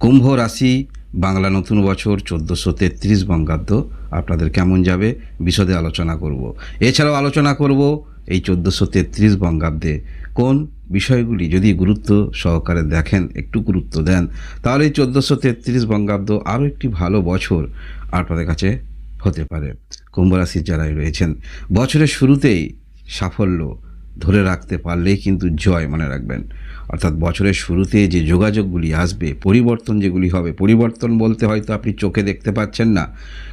কুম্ভ রাশি বাংলা নতুন বছর 1433 বঙ্গাব্দ আপনাদের কেমন যাবে বিশদে আলোচনা করব। এছাড়াও আলোচনা করব এই 1433 বঙ্গাব্দে কোন বিষয়গুলি যদি গুরুত্ব সহকারে দেখেন, একটু গুরুত্ব দেন, তাহলে এই 1433 বঙ্গাব্দ আরও একটি ভালো বছর আপনাদের কাছে হতে পারে। কুম্ভ রাশির যারাই রয়েছেন, বছরের শুরুতেই সাফল্য ধরে রাখতে পারলেই কিন্তু জয়, মনে রাখবেন। অর্থাৎ বছরের শুরুতে যে যোগাযোগগুলি আসবে, পরিবর্তন যেগুলি হবে, পরিবর্তন বলতে হয়তো আপনি চোখে দেখতে পাচ্ছেন না,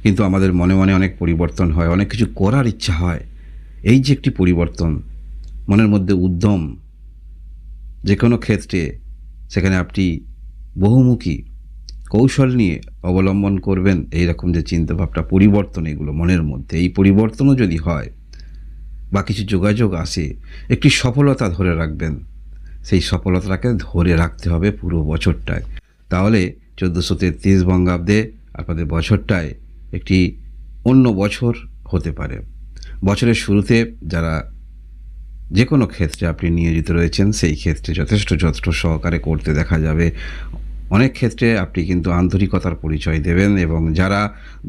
কিন্তু আমাদের মনে মনে অনেক পরিবর্তন হয়, অনেক কিছু করার ইচ্ছা হয়। এই যে একটি পরিবর্তন, মনের মধ্যে উদ্যম, যে কোনো ক্ষেত্রে সেখানে আপনি বহুমুখী কৌশল নিয়ে অবলম্বন করবেন, এইরকম যে চিন্তাভাবনা, পরিবর্তন, এগুলো মনের মধ্যে, এই পরিবর্তনও যদি হয় বা কিছু যোগাযোগ আসে, একটি সফলতা ধরে রাখবেন। সেই সফলতাটাকে ধরে রাখতে হবে পুরো বছরটায়। তাহলে 1433 বঙ্গাব্দে আপনাদের বছরটায় একটি অন্য বছর হতে পারে। বছরের শুরুতে যারা যে কোনো ক্ষেত্রে আপনি নিয়োজিত রয়েছেন, সেই ক্ষেত্রে যথেষ্ট যত্ন সহকারে করতে দেখা যাবে। অনেক ক্ষেত্রে আপনি কিন্তু আন্তরিকতার পরিচয় দেবেন, এবং যারা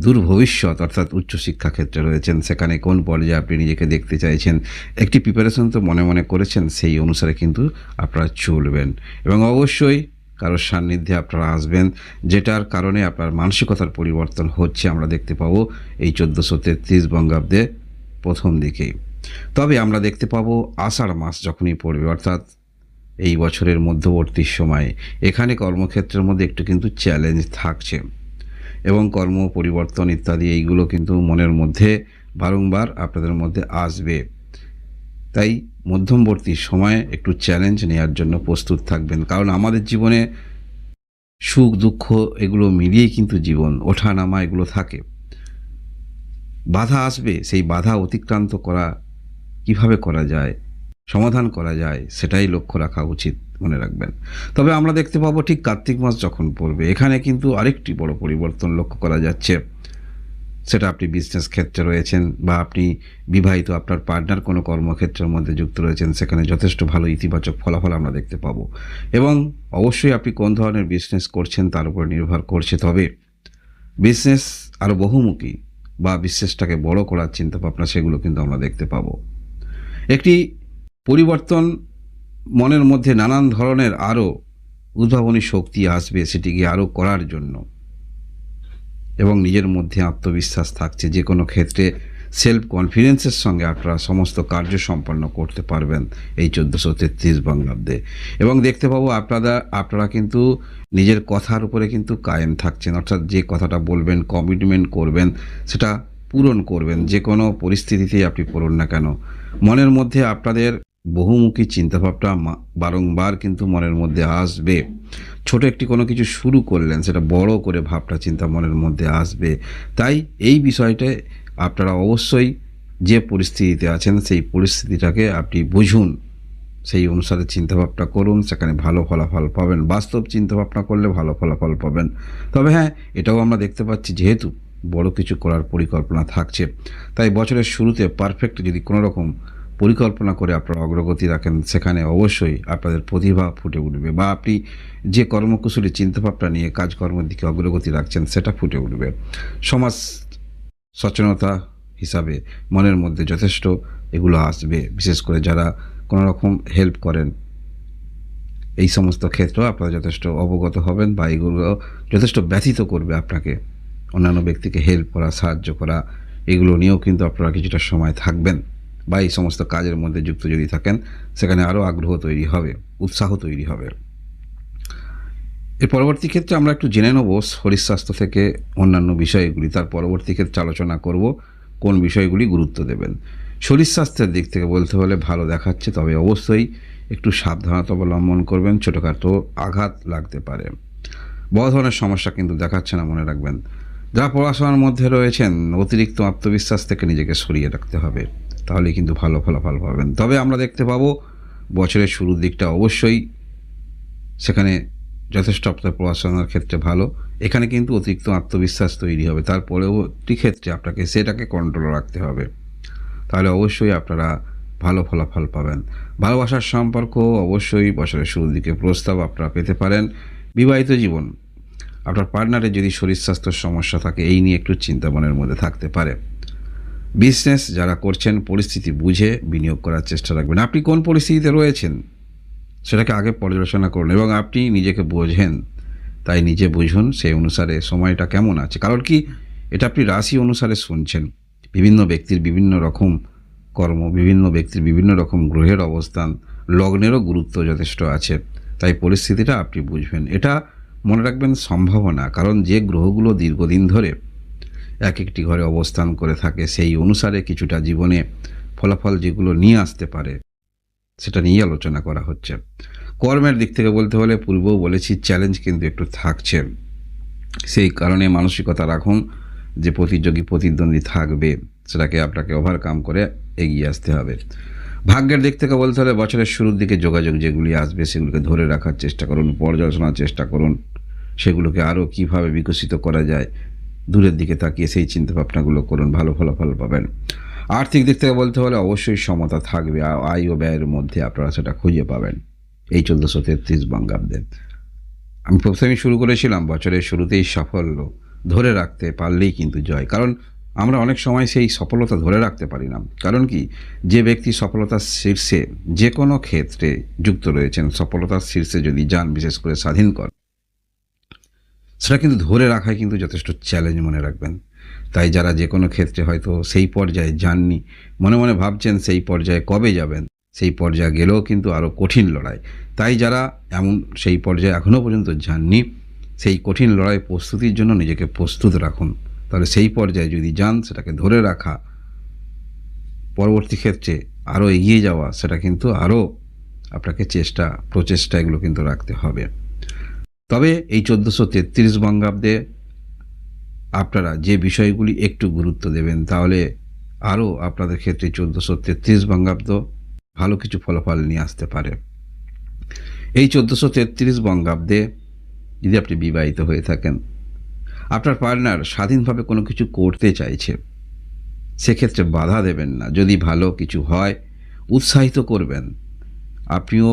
দূর ভবিষ্যৎ অর্থাৎ উচ্চশিক্ষা ক্ষেত্রে রয়েছেন, সেখানে কোন পর্যায়ে আপনি নিজেকে দেখতে চাইছেন, একটি প্রিপারেশন তো মনে মনে করেছেন, সেই অনুসারে কিন্তু আপনারা চলবেন। এবং অবশ্যই কারোর সান্নিধ্যে আপনারা আসবেন, যেটার কারণে আপনার মানসিকতার পরিবর্তন হচ্ছে আমরা দেখতে পাবো এই 1433 বঙ্গাব্দে প্রথম দিকেই। তবে আমরা দেখতে পাবো আষাঢ় মাস যখনই পড়বে, অর্থাৎ এই বছরের মধ্যবর্তী সময়ে এখানে কর্মক্ষেত্রের মধ্যে একটু কিন্তু চ্যালেঞ্জ থাকছে, এবং কর্ম পরিবর্তন ইত্যাদি এইগুলো কিন্তু মনের মধ্যে বারংবার আপনাদের মধ্যে আসবে। তাই মধ্যমবর্তী সময়ে একটু চ্যালেঞ্জ নেওয়ার জন্য প্রস্তুত থাকবেন, কারণ আমাদের জীবনে সুখ দুঃখ এগুলো মিলিয়েই কিন্তু জীবন, ওঠা নামা এগুলো থাকে। বাধা আসবে, সেই বাধা অতিক্রান্ত করা কিভাবে করা যায়, সমাধান করা যায়, সেটাই লক্ষ্য রাখা উচিত, মনে রাখবেন। তবে আমরা দেখতে পাবো ঠিক কার্তিক মাস যখন পড়বে, এখানে কিন্তু আরেকটি বড় পরিবর্তন লক্ষ্য করা যাচ্ছে। সেটা আপনি বিজনেস ক্ষেত্রে রয়েছেন বা আপনি বিবাহিত, আপনার পার্টনার কোনো কর্মক্ষেত্রের মধ্যে যুক্ত রয়েছেন, সেখানে যথেষ্ট ভালো ইতিবাচক ফলাফল আমরা দেখতে পাবো। এবং অবশ্যই আপনি কোন ধরনের বিজনেস করছেন তার উপর নির্ভর করছে। তবে বিজনেস আরও বহুমুখী বা বিজনেসটাকে বড় করার চিন্তাভাবনা, সেগুলো কিন্তু আমরা দেখতে পাবো। একটি পরিবর্তন, মনের মধ্যে নানান ধরনের আরও উদ্ভাবনী শক্তি আসবে সেটিকে আরও করার জন্য, এবং নিজের মধ্যে আত্মবিশ্বাস থাকছে। যে কোনো ক্ষেত্রে সেলফ কনফিডেন্সের সঙ্গে আপনারা সমস্ত কার্য সম্পন্ন করতে পারবেন এই 1433 বঙ্গাব্দে। এবং দেখতে পাবো আপনারা কিন্তু নিজের কথার উপরে কিন্তু কায়েম থাকছেন, অর্থাৎ যে কথাটা বলবেন, কমিটমেন্ট করবেন, সেটা পূরণ করবেন, যে কোনো পরিস্থিতিতেই আপনি পড়ুন না কেন। মনের মধ্যে আপনাদের বহুমুখী চিন্তাভাবনা বারংবার কিন্তু মনের মধ্যে আসবে। ছোট একটি কোনো কিছু শুরু করলেন, সেটা বড় করে ভাবনা চিন্তা মনের মধ্যে আসবে। তাই এই বিষয়টায় আপনারা অবশ্যই যে পরিস্থিতিতে আছেন, সেই পরিস্থিতিটাকে আপনি বুঝুন, সেই অনুসারে চিন্তাভাবনা করুন, সেখানে ভালো ফলাফল পাবেন। বাস্তব চিন্তাভাবনা করলে ভালো ফলাফল পাবেন। তবে হ্যাঁ, এটাও আমরা দেখতে পাচ্ছি, যেহেতু বড় কিছু করার পরিকল্পনা থাকছে, তাই বছরের শুরুতে পারফেক্ট যদি কোনো রকম পরিকল্পনা করে আপনারা অগ্রগতি রাখেন, সেখানে অবশ্যই আপনাদের প্রতিভা ফুটে উঠবে, বা আপনি যে কর্মকুশলী চিন্তাভাবনা নিয়ে কাজকর্মের দিকে অগ্রগতি রাখছেন, সেটা ফুটে উঠবে। সমাজ সচেতনতা হিসাবে মনের মধ্যে যথেষ্ট এগুলো আসবে, বিশেষ করে যারা কোনো রকম হেল্প করেন, এই সমস্ত ক্ষেত্রেও আপনারা যথেষ্ট অবগত হবেন, বা এগুলো যথেষ্ট ব্যথিত করবে আপনাকে। অন্যান্য ব্যক্তিকে হেল্প করা, সাহায্য করা, এগুলো নিয়েও কিন্তু আপনারা কিছুটা সময় থাকবেন, বা এই সমস্ত কাজের মধ্যে যুক্ত যদি থাকেন, সেখানে আরও আগ্রহ তৈরি হবে, উৎসাহ তৈরি হবে। এর পরবর্তী ক্ষেত্রে আমরা একটু জেনে নেব শরীর স্বাস্থ্য থেকে অন্যান্য বিষয়গুলি। তার পরবর্তী ক্ষেত্রে আলোচনা করব কোন বিষয়গুলি গুরুত্ব দেবেন। শরীর স্বাস্থ্যের দিক থেকে বলতে হলে ভালো দেখাচ্ছে, তবে অবশ্যই একটু সাবধানতা অবলম্বন করবেন, ছোটোখাটো আঘাত লাগতে পারে। বড় ধরনের সমস্যা কিন্তু দেখাচ্ছে না, মনে রাখবেন। যারা পড়াশোনার মধ্যে রয়েছেন, অতিরিক্ত আত্মবিশ্বাস থেকে নিজেকে সরিয়ে রাখতে হবে, তাহলে কিন্তু ভালো ফলাফল পাবেন। তবে আমরা দেখতে পাবো বছরের শুরুর দিকটা অবশ্যই সেখানে যথেষ্ট আপনার পড়াশোনার ক্ষেত্রে ভালো, এখানে কিন্তু অতিরিক্ত আত্মবিশ্বাস তৈরি হবে। তার পরবর্তী ক্ষেত্রে আপনাকে সেটাকে কন্ট্রোল রাখতে হবে, তাহলে অবশ্যই আপনারা ভালো ফলাফল পাবেন। ভালোবাসার সম্পর্ক অবশ্যই বছরের শুরুর দিকে প্রস্তাব আপনারা পেতে পারেন। বিবাহিত জীবন আপনার পার্টনারের যদি শরীর স্বাস্থ্যের সমস্যা থাকে এই নিয়ে একটু চিন্তা মনের মধ্যে থাকতে পারে। বিজনেস যারা করছেন পরিস্থিতি বুঝে বিনিয়োগ করার চেষ্টা রাখবেন। আপনি কোন পরিস্থিতিতে রয়েছেন সেটাকে আগে পর্যালোচনা করুন এবং আপনি নিজেকে বোঝেন, তাই নিজে বুঝুন সেই অনুসারে সময়টা কেমন আছে। কারণ কি, এটা আপনি রাশি অনুসারে শুনছেন। বিভিন্ন ব্যক্তির বিভিন্ন রকম কর্ম, বিভিন্ন ব্যক্তির বিভিন্ন রকম গ্রহের অবস্থান, লগ্নেরও গুরুত্ব যথেষ্ট আছে। তাই পরিস্থিতিটা আপনি বুঝবেন। এটা মনে রাখবেন সম্ভাবনা, কারণ যে গ্রহগুলো দীর্ঘদিন ধরে এক একটি ঘরে অবস্থান করে থাকে সেই অনুসারে কিছুটা জীবনে ফলাফল যেগুলো নিয়ে আসতে পারে সেটা নিয়ে আলোচনা করা হচ্ছে। কর্মের দিক থেকে বলতে হলে পূর্বেও বলেছি চ্যালেঞ্জ কিন্তু একটু থাকছে। সেই কারণে মানসিকতা রাখুন যে প্রতিদ্বন্দ্বী থাকবে, সেটাকে আপনাকে ওভারকাম করে এগিয়ে আসতে হবে। ভাগ্যের দিক থেকে বলতে হলে বছরের শুরুর দিকে যোগাযোগ যেগুলি আসবে সেগুলোকে ধরে রাখার চেষ্টা করুন, পর্যালোচনার চেষ্টা করুন, সেগুলোকে আরও কীভাবে বিকশিত করা যায় দূরের দিকে তাকিয়ে সেই চিন্তাভাবনাগুলো করুন, ভালো ফলাফল পাবেন। আর্থিক দিক থেকে বলতে হলে অবশ্যই সমতা থাকবে, আয় ও ব্যয়ের মধ্যে আপনারা সেটা খুঁজে পাবেন এই 1433 বঙ্গাব্দে। আমি প্রথমেই শুরু করেছিলাম বছরের শুরুতেই সাফল্য ধরে রাখতে পারলেই কিন্তু জয়। কারণ আমরা অনেক সময় সেই সফলতা ধরে রাখতে পারি না। কারণ কি, যে ব্যক্তি সফলতার শীর্ষে যে কোনো ক্ষেত্রে যুক্ত রয়েছেন, সফলতার শীর্ষে যদি যান, বিশেষ করে স্বাধীন কর, সেটা কিন্তু ধরে রাখাই কিন্তু যথেষ্ট চ্যালেঞ্জ, মনে রাখবেন। তাই যারা যে কোনো ক্ষেত্রে হয়তো সেই পর্যায়ে যাননি, মনে মনে ভাবছেন সেই পর্যায়ে কবে যাবেন, সেই পর্যায়ে গেলেও কিন্তু আরও কঠিন লড়াই। তাই যারা সেই পর্যায়ে এখনও পর্যন্ত যাননি, সেই কঠিন লড়াই প্রস্তুতির জন্য নিজেকে প্রস্তুত রাখুন। তাহলে সেই পর্যায়ে যদি যান, সেটাকে ধরে রাখা, পরবর্তী ক্ষেত্রে আরও এগিয়ে যাওয়া, সেটা কিন্তু আরও আপনাকে প্রচেষ্টা এগুলো কিন্তু রাখতে হবে। তবে এই 1433 বঙ্গাব্দে আপনারা যে বিষয়গুলি একটু গুরুত্ব দেবেন, তাহলে আরও আপনাদের ক্ষেত্রে 1433 বঙ্গাব্দ ভালো কিছু ফলাফল নিয়ে আসতে পারে। এই 1433 বঙ্গাব্দে যদি আপনি বিবাহিত হয়ে থাকেন, আপনার পার্টনার স্বাধীনভাবে কোনো কিছু করতে চাইছে, সেক্ষেত্রে বাধা দেবেন না। যদি ভালো কিছু হয় উৎসাহিত করবেন, আপনিও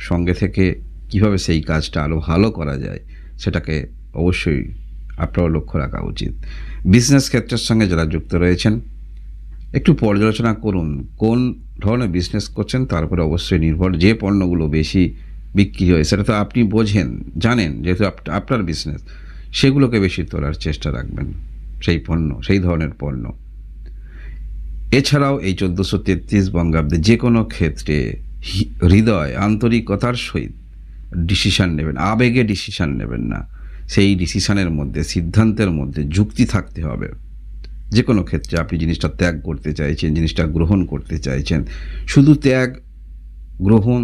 সঙ্গে থেকে কিভাবে সেই কাজটা আরও ভালো করা যায় সেটাকে অবশ্যই আপনারও লক্ষ্য রাখা উচিত। বিজনেস ক্ষেত্রের সঙ্গে যারা যুক্ত রয়েছেন একটু পর্যালোচনা করুন কোন ধরনের বিজনেস করছেন, তারপরে অবশ্যই নির্ভর যে পণ্যগুলো বেশি বিক্রি হয় সেটা তো আপনি বোঝেন, জানেন, যেহেতু আপনার বিজনেস, সেগুলোকে বেশি তোলার চেষ্টা রাখবেন, সেই ধরনের পণ্য। এছাড়াও এই 1433 বঙ্গাব্দে যে কোনো ক্ষেত্রে হৃদয় আন্তরিকতার সহিত ডিসিশান নেবেন, আবেগে ডিসিশান নেবেন না। সেই ডিসিশানের মধ্যে, সিদ্ধান্তের মধ্যে যুক্তি থাকতে হবে। যে কোনো ক্ষেত্রে আপনি জিনিসটা ত্যাগ করতে চাইছেন, জিনিসটা গ্রহণ করতে চাইছেন, শুধু ত্যাগ গ্রহণ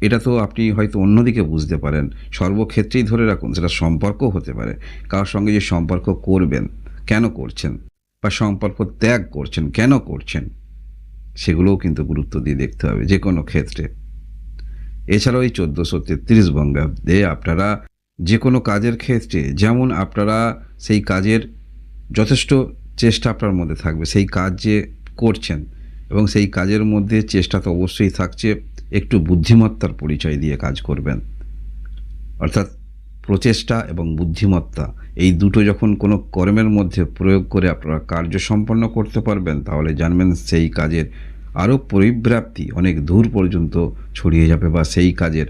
এটা তো আপনি হয়তো অন্যদিকে বুঝতে পারেন। সর্বক্ষেত্রেই ধরে রাখুন, সেটা সম্পর্কও হতে পারে। কারোর সঙ্গে যে সম্পর্ক করবেন, কেন করছেন, বা সম্পর্ক ত্যাগ করছেন, কেন করছেন, সেগুলোও কিন্তু গুরুত্ব দিয়ে দেখতে হবে যে কোনো ক্ষেত্রে। এছাড়াও এই 1433 বঙ্গাব্দে আপনারা যে কোনো কাজের ক্ষেত্রে, যেমন আপনারা সেই কাজের যথেষ্ট চেষ্টা আপনার মধ্যে থাকবে, সেই কাজ যে করছেন, এবং সেই কাজের মধ্যে চেষ্টা তো অবশ্যই থাকছে, একটু বুদ্ধিমত্তার পরিচয় দিয়ে কাজ করবেন। অর্থাৎ প্রচেষ্টা এবং বুদ্ধিমত্তা এই দুটো যখন কোনো কর্মের মধ্যে প্রয়োগ করে আপনারা কার্য সম্পন্ন করতে পারবেন, তাহলে জানবেন সেই কাজের আরও পরিব্যাপ্তি অনেক দূর পর্যন্ত ছড়িয়ে যাবে, বা সেই কাজের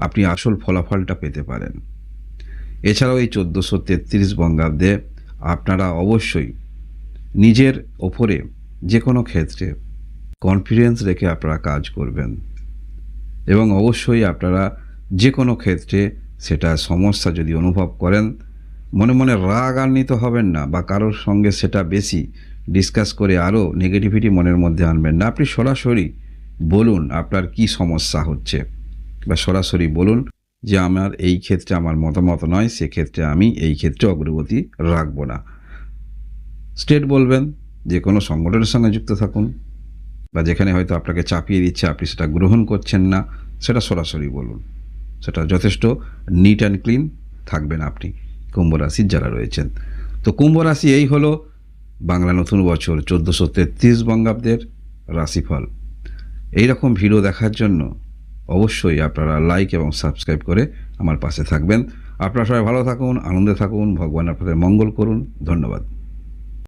আপনি আসল ফলাফলটা পেতে পারেন। এছাড়াও এই 1433 বঙ্গাব্দে আপনারা অবশ্যই নিজের ওপরে যে কোনো ক্ষেত্রে কনফিডেন্স রেখে আপনারা কাজ করবেন, এবং অবশ্যই আপনারা যে কোনো ক্ষেত্রে সেটা সমস্যা যদি অনুভব করেন, মনে মনে রাগান্বিত হবেন না, বা কারোর সঙ্গে সেটা বেশি ডিসকাস করে আরও নেগেটিভিটি মনের মধ্যে আনবেন না। আপনি সরাসরি বলুন আপনার কি সমস্যা হচ্ছে, বা সরাসরি বলুন যে আমার এই ক্ষেত্রে আমার মতামত নয়, সেক্ষেত্রে আমি এই ক্ষেত্রে অগ্রগতি রাখবো না। স্ট্রেট বলবেন। যে কোনো সংগঠনের সঙ্গে যুক্ত থাকুন, বা যেখানে হয়তো আপনাকে চাপিয়ে দিচ্ছে, আপনি সেটা গ্রহণ করছেন না, সেটা সরাসরি বলুন। সেটা যথেষ্ট নিট অ্যান্ড ক্লিন থাকবেন আপনি কুম্ভ রাশির যারা রয়েছেন। তো কুম্ভ রাশি এই হলো বাংলা নতুন বছর 1433 বঙ্গাব্দের রাশিফল। এইরকম ভিডিও দেখার জন্য অবশ্যই আপনারা লাইক এবং সাবস্ক্রাইব করে আমার পাশে থাকবেন। আপনারা সবাই ভালো থাকুন, আনন্দে থাকুন, ভগবান আপনাদের মঙ্গল করুন। ধন্যবাদ।